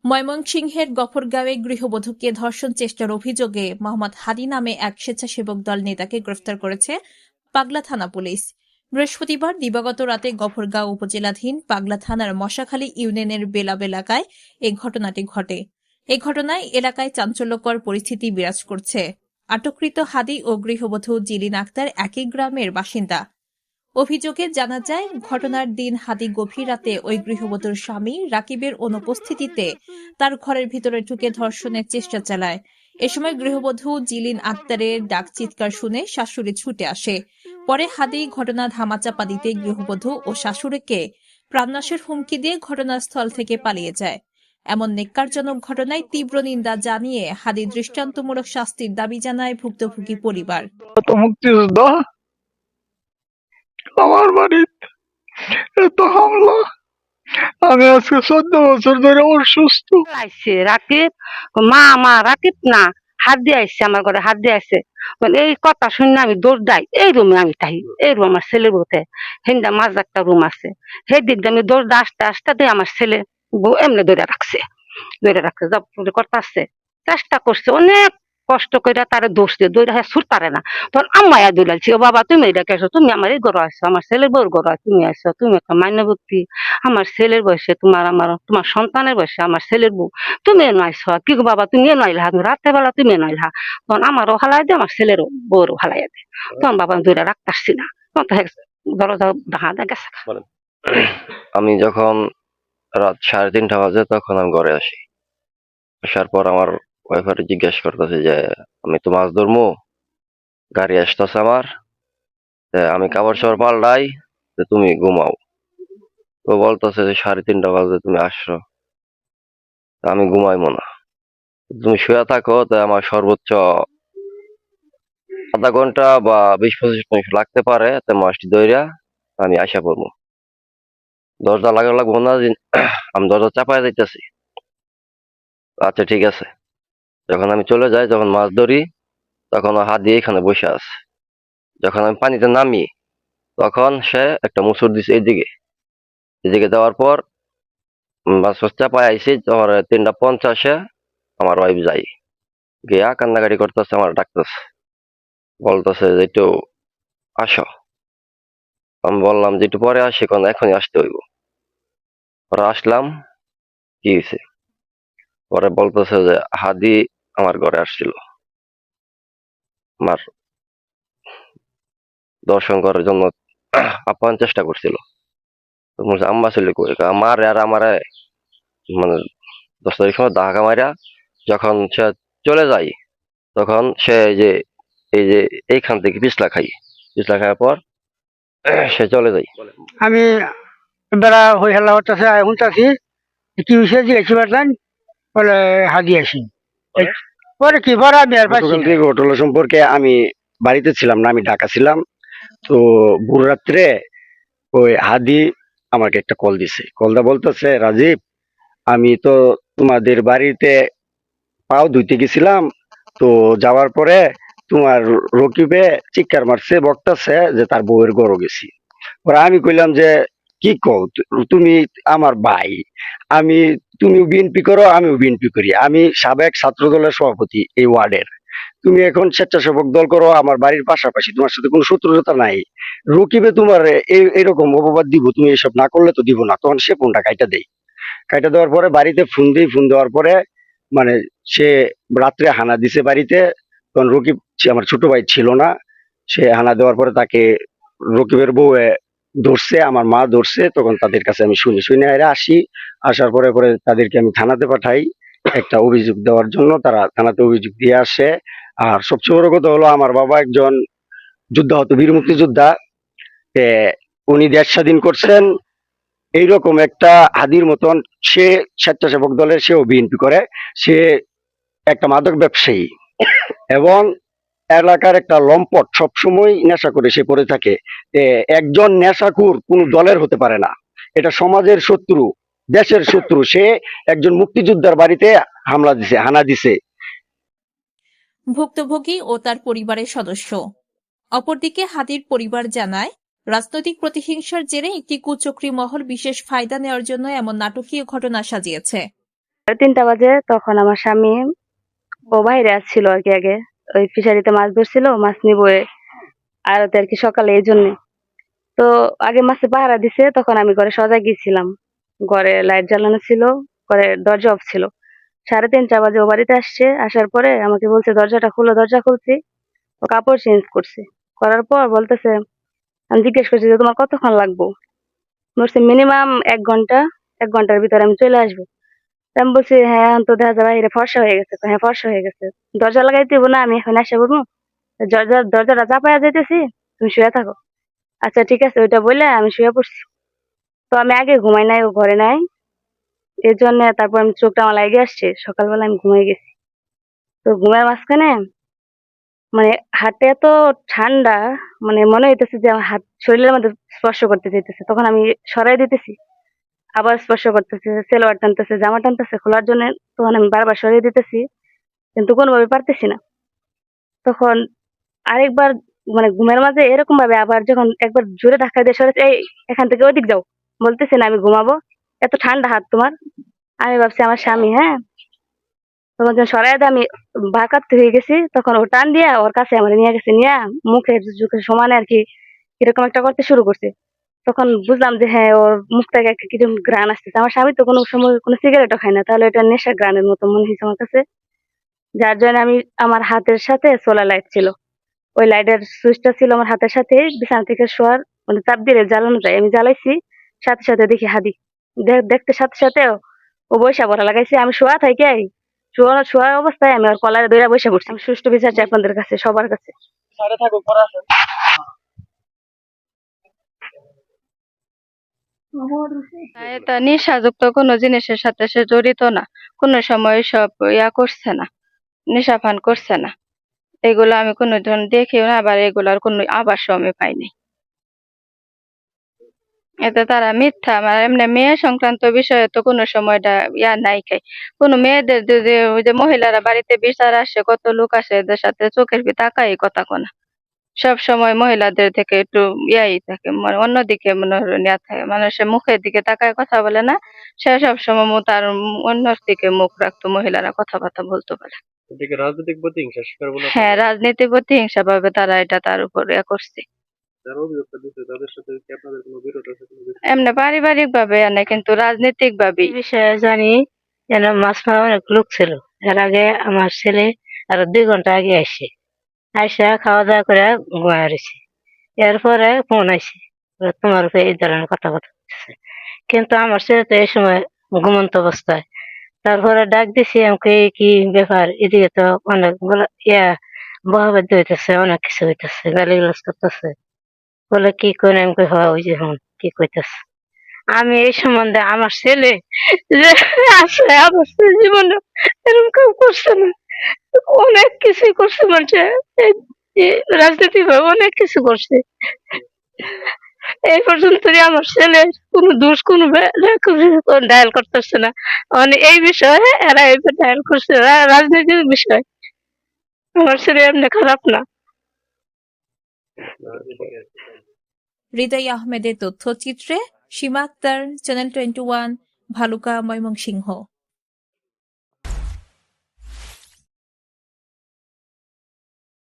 ময়মনসিংহের গফরগাঁওয়ে গৃহবধূকে ধর্ষণ চেষ্টার অভিযোগে মোহাম্মদ হাদি নামে এক স্বেচ্ছাসেবক দল নেতাকে গ্রেফতার করেছে পাগলা থানা পুলিশ। বৃহস্পতিবার দিবাগত রাতে গফরগাঁও উপজেলাধীন পাগলা থানার মশাখালী ইউনিয়নের বেলাব এলাকায় এই ঘটনাটি ঘটে। এই ঘটনায় এলাকায় চাঞ্চল্যকর পরিস্থিতি বিরাজ করছে। আটককৃত হাদি ও গৃহবধূ জিলিন আক্তার একই গ্রামের বাসিন্দা। অভিযোগে জানা যায়, ঘটনার দিন হাদি গভীর রাতে ওই গৃহবধূর স্বামী রাকিবের অনুপস্থিতিতে তার ঘরের ভিতরে ঢুকে ধর্ষণের চেষ্টা চালায়। এ সময় গৃহবধূ জিলিন আক্তারের ডাক চিৎকার শুনে শাশুড়ি ছুটে আসে। পরে হাদি ঘটনা ধামাচাপা দিতে গৃহবধূ ও শাশুড়িকে প্রাণনাশের হুমকি দিয়ে ঘটনাস্থল থেকে পালিয়ে যায়। এমন নেক্কারজনক ঘটনায় তীব্র নিন্দা জানিয়ে হাদি দৃষ্টান্তমূলক শাস্তির দাবি জানায় ভুক্তভোগী পরিবার। মুক্তিযোদ্ধা আমার বাড়িতে এত হামলা, আমি আজকে 14 বছর ধরে অসুস্থ। আইছে রাকিব, মা রাকিব না, হাত দিয়ে আসছে আমার ঘরে, হাত দিয়ে আসছে। এই কথা শুনে আমি দৌড় যাই, এই রুমে আমি তাই, এই রুম আমার ছেলে বউতে হিন্দা মাঝ একটা রুম আছে, সেই দিক দিয়ে আমি দৌড় আসতে আসতে আমার ছেলে বউ এমনি ধরে রাখছে, জব করতে আসছে, চেষ্টা করছে অনেক কষ্ট করে তারা দোষ দিয়ে দৌড়া ছুট পারে না। তখন আম্মায়া দৌড়াইছি, ও বাবা তুমি এটা কেছো, তুমি আমার এই ঘরে আসছো, আমার ছেলের বউর ঘরে তুমি আসছো, তুমি একটা মান্যবর্তী, আমার ছেলের বয়সে তোমার সন্তানের বয়সে আমার ছেলের বউ, তুমি এনে আইছো, কি গো বাবা তুমি এনে আইলা, রাতের বেলা তুমি এনে আইলা। তখন আমারও হালাই দে, আমার ছেলেরও বউরও হালাই দে। তখন বাবা দৌড়া রাখতে আসছি না, তখন তো দরজা দেখা গেছে। আমি যখন রাত 3:30 বাজে তখন আমি ঘরে আসি। আসার পর আমার ওয়াইফার জিজ্ঞেস করতেছে যে আমি তো মাছ ধরবো, গাড়ি আসতেছে আমার, আমি কাপড় চোপড় পাল্টাই, তুমি ঘুমাও। তো বলতেছে যে 3:30 বাজে তুমি আসছো, আমি ঘুমাইবো না, তুমি শুয়ে থাকো, তাই আমার সর্বোচ্চ আধা ঘন্টা বা 20-25 মিনিট লাগতে পারে, তাই মাছটি ধইরা আমি আইসা পড়বো। দরজা লাগবো না, আমি দরজা চাপায় যাইতেছি। আচ্ছা ঠিক আছে। যখন আমি চলে যাই, যখন মাছ ধরি, তখন ও হাত দিয়ে এখানে বসে আছে। যখন আমি পানিতে নামি, তখন সে একটা মুসুর দিছে এদিকে দেওয়ার পর মাছ চাপায় আইসি। তোমার 3:50 আমার ওয়াইফ যাই গিয়া কান্নাকাটি করতেছে, আমার ডাকতেছে, বলতেছে যে একটু আসো। আমি বললাম যে একটু পরে আসি, কারণ এখনই আসতে হইব। পরে আসলাম, কি হয়েছে? পরে বলতেছে যে হাদি আমার ঘরে আসছিল, আমার দর্শন করার জন্য আপ্যায়ন চেষ্টা করছিল। আম্মা ছিল কই, আমার আর আমার মানে 10 তারিখ সময় ধাক্কা মারা যখন সে চলে যায়, তখন সে এই যে এইখান থেকে পিছলা খাওয়ার পর সে চলে যায়। আমি বেড়া হয়ে হেলা হচ্ছে শুনতেছি কি বিষয়ে জিজ্ঞেস পারলেন, বলে হাজি আসি। পরে কি পরে আমি আর পাইছি না। ঘটনা সম্পর্কে আমি বাড়িতে ছিলাম না, আমি ঢাকা ছিলাম। তো ভোর রাত্রে ওই হাদি আমাকে একটা কল দিছে, কলটা বলতেছে রাজীব, আমি তো তোমাদের বাড়িতে পাও ধুইতে গেছিলাম, তো যাওয়ার পরে তোমার রকিবে চিৎকার মারছে, বকতাছে যে তার বউয়ের গরো গেছি। পরে আমি কইলাম যে কি কও, তুমি আমার ভাই, আমি তুমিও বিএনপি করো আমিও বিএনপি করি, আমি সাবেক ছাত্র দলের সভাপতি এই ওয়ার্ডের, তুমি এখন স্বেচ্ছাসেবক দল করো আমার বাড়ির পাশাপাশি, তোমার সাথে কোনো শত্রুতা নাই, রকিবে তোমার এরকম অপবাদ দিব, তুমি এসব না করলে তো দিব না। তখন সে ফোনটা কাইটা দেয়, কাইটা দেওয়ার পরে বাড়িতে ফোন দিই, ফোন দেওয়ার পরে মানে সে রাত্রে হানা দিছে বাড়িতে। তখন রকিব আমার ছোট ভাই ছিল না, সে হানা দেওয়ার পরে তাকে রকিবের বউ ধরছে, আমার মা ধরছে। তখন তাদের কাছে আমি শুনে এরা আসি, আসার পরে পরে তাদেরকে আমি থানাতে পাঠাই একটা অভিযোগ দেওয়ার জন্য। তারা থানাতে অভিযোগ দিয়ে আসে। আর সবচেয়ে বড় কথা হলো আমার বাবা একজন যুদ্ধাহত বীর মুক্তিযোদ্ধা, এ, উনি দেশ স্বাধীন করছেন। এইরকম একটা হাদির মতন সে স্বেচ্ছাসেবক দলের, সেও বিএনপি করে, সে একটা মাদক ব্যবসায়ী এবং এলাকার একটা লম্পট, সবসময় নেশা করে সে পড়ে থাকে। একজন নেশাখোর কোন দলের হতে পারে না, এটা সমাজের শত্রু, দেশের শত্রু। সে একজন মুক্তিযোদ্ধার বাড়িতে হানা দিছে। ভুক্তভোগী ও তার পরিবারের সদস্য। অপরদিকে হাদির পরিবার জানায়, রাজনৈতিক প্রতিহিংসার জেরে একটি কুচক্রী মহল বিশেষ ফায়দা নেওয়ার জন্য এমন নাটকীয় ঘটনা সাজিয়েছে। 3টা বাজে তখন আমার স্বামী ও বাইরে আসছিল আর কি, আগে ওই ফিশারিতে মাছ ধরছিল, মাছ নিবো আড়তে আর কি সকালে, এই জন্য। তো আগে মাছে পাহারা দিছে, তখন আমি ঘরে সজা গিয়েছিলাম, ঘরে লাইট জ্বালানো ছিল, ঘরে দরজা অফ ছিল। 3:30 বাজে ও বাড়িতে আসছে, আসার পরে আমাকে বলছে দরজাটা খুলো, দরজা খুলছি, ও কাপড় চেঞ্জ করছে, করার পর বলতেছে, আমি জিজ্ঞেস করছি যে তোমার কতক্ষণ লাগবো, বলছে মিনিমাম 1 ঘন্টা, 1 ঘন্টার ভিতরে আমি চলে আসবো। তা আমি বলছি হ্যাঁ, এখন তো দেখা যায় বাইরে ফর্সা হয়ে গেছে। তো হ্যাঁ, ফর্সা হয়ে গেছে, দরজা লাগাই দিব না, আমি এখন আসা করবো, দরজাটা চাপায়া যাইতেছি, তুমি শুয়ে থাকো। আচ্ছা ঠিক আছে, ওইটা বললে আমি শুয়ে পড়ছি। তো আমি আগে ঘুমাই নাই, ও ঘরে নাই, এর জন্য তারপর আমি চোখটা আমার লাগে আসছে, সকালবেলা আমি ঘুমাই গেছি। তো ঘুমের মাঝখানে মানে হাতে এত ঠান্ডা, মানে মনে হইতেছে যে আমার হাত শরীরের মধ্যে স্পর্শ করতে চাইতেছে, তখন আমি সরাই দিতেছি, আবার স্পর্শ করতেছে, সেলোয়ার টানতেছে, জামা টানতেছে খোলার জন্য, তখন আমি বারবার সরিয়ে দিতেছি, কিন্তু কোনোভাবে পারতেছি না। তখন আরেকবার মানে ঘুমের মাঝে এরকম ভাবে আবার যখন একবার জোরে ধাক্কা দিয়ে সরেছে, এই এখান থেকে ওদিক যাও, বলতেছে না আমি ঘুমাবো, এত ঠান্ডা হাত তোমার। আমি ভাবছি আমার স্বামী, হ্যাঁ। তখন যখন সরাই দিয়ে আমি বাঁকাতে হয়ে গেছি, তখন ও টান দিয়া ওর কাছে আমার নিয়ে গেছে, নিয়ে মুখের চোখের সমানে আর কি এরকম একটা করতে শুরু করছে। তখন বুঝলাম যে হ্যাঁ, ওর মুখ থেকে একটা কিরকম ঘ্রাণ আসতেছে। আমার স্বামী তো কোনো সময় কোনো সিগারেটও খায় না, তাহলে এটা নেশা ঘ্রাণের মতো মনে হয়েছে আমার কাছে। যার জন্য আমি, আমার হাতের সাথে সোলার লাইট ছিল, ওই লাইটের সুইচটা ছিল আমার হাতের সাথে, বিছানা থেকে শোয়ার মানে চাপ দিলে জ্বালানো যায়, আমি জ্বালাইছি, সাথে সাথে দেখি হাদি, দেখতে সাথে সাথে ও বৈশা পড়া লাগাইছে। আমি শোয়া থাকি, শোয়া শোয়া অবস্থায় আমি ওর কলারে ধরে বৈশা পড়ছি। আমি সুষ্ঠু বিচার চাই আপনাদের কাছে, সবার কাছে। এটা নেশাযুক্ত কোনো জিনিসের সাথে সে জড়িত না, কোনো সময় সব করছে না, নেশা পান করছে না। এগুলো আমি কোনো ধরুন দেখিও না, আবার এগুলার কোনো আভাসও আমি পাইনি। এতে তারা মিথ্যা, আমার এমনি মেয়ে সংক্রান্ত বিষয়ে তো কোনো সময়টা নাই খাই। কোনো মেয়েদের যদি ওই যে মহিলারা বাড়িতে বিচার আসে, কত লোক আসে, এদের সাথে চোখের তাকাই কথা কোনা, সব সময় মহিলাদের থেকে একটু থাকে, মানে অন্যদিকে মনে হয় ইয়া থাকে, মানুষের মুখের দিকে তাকায় কথা বলে না, সে সব সময় তার অন্য দিকে মুখ রাখতো, মহিলারা কথাবার্তা বলতে পারে। এদিকে রাজনৈতিক প্রতিহিংসা শিকার বলে হ্যাঁ, রাজনীতি প্রতিহিংসা ভাবে তারা এটা তার উপর করছে। যারা অভিযোগটা দিচ্ছে তাদের সাথে কি আপনাদের কোনো বিরোধ আছে, কোনো কিছু? এমনি পারিবারিক ভাবে না, কিন্তু রাজনৈতিক ভাবে। এই বিষয়ে জানি যেন মাছ মারা অনেক লোক ছিল। এর আগে আমার ছেলে আরো 2 ঘন্টা আগে আসে, আইসা খাওয়া দাওয়া করে ঘুমায় রয়েছে। এরপরে ফোন আইছে, বলে, তোমার উপরে এই ধরনের কথাবার্তা বলতেছে। কিন্তু আমার ছেলে তো এই সময় ঘুমন্ত অবস্থায়। তারপরে ডাক দিছি, আমাকে কি ব্যাপার, এদিকে তো অনেক বহাবাদ্য হইতেছে, অনেক কিছু হইতেছে, গালিগালাজ করতেছে। বলে কি করে, আমি কই হওয়া ওই যে হন কি কইতেছে। আমি এই সম্বন্ধে আমার ছেলে যে আসলে আমার জীবনে এরকম কেউ করছে না, অনেক কিছু করছে মানুষে, রাজনীতি ভাবে অনেক কিছু করছে। এই পর্যন্ত আমার ছেলে কোনো দোষ কোনো ডায়াল করতেছে না, মানে এই বিষয়ে এরা ডায়াল করছে, রাজনীতির বিষয়। আমার ছেলে এমনি খারাপ না। হৃদয় আহমেদের তথ্যচিত্রে সীমা আক্তার, চ্যানেল 21, ভালুকা, ময়মনসিংহ।